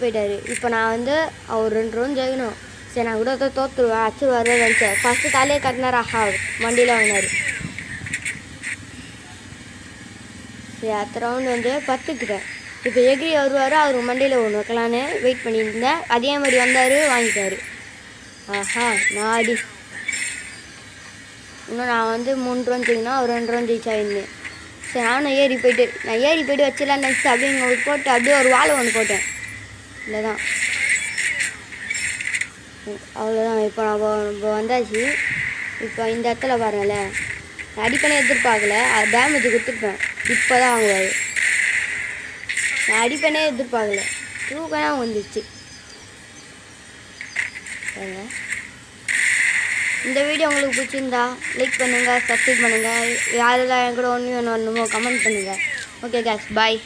போயிட்டாரு. இப்போ நான் வந்து அவர் 2 ரவுண்ட் ஜெயிக்கணும். சரி நான் கூட தோற்றுருவேன், அச்சுருவாரு நினச்சேன். ஃபஸ்ட்டு தலையை கட்டினார், ஆஹா வண்டியில் வாங்கினார். சரி அடுத்த ரவுண்டு வந்து பத்துக்கிட்டேன். இப்போ எகிரி வருவார், அவர் மண்டியில் ஒன்று வைக்கலான்னு வெயிட் பண்ணியிருந்தேன். அதே மாதிரி வந்தார், வாங்கிட்டார். ஆஹா நாடி இன்னும் நான் வந்து 3 ரவுண்ட் ஜெயிக்கணும், அவர் 2 ரவுண்ட் ஜெயிச்சாயிருந்தேன். சரி நானும் ஏறி போய்ட்டு வச்சிடலான்னு நினச்சிட்டு அப்படியே இங்கே போட்டு அப்படியே ஒரு வாழை ஒன்று போட்டேன். இல்லை தான் அவ்வளோதான். இப்போ நம்ம வந்தாச்சு. இப்போ இந்த இடத்துல பாருங்களேன், அடிப்பனே எதிர்பார்க்கல, டேமேஜ் கொடுத்துருப்பேன். இப்போ தான் வாங்குவார். நான் அடிப்பனே எதிர்பார்க்கல, தூக்கனா வந்துச்சு. இந்த வீடியோ உங்களுக்கு பிடிச்சிருந்தா லைக் பண்ணுங்கள், சப்ஸ்கிரைப் பண்ணுங்கள். யாரெல்லாம் என் கூட ஒன்று வரணுமோ கமெண்ட் பண்ணுங்கள். ஓகே கேஸ், பாய்.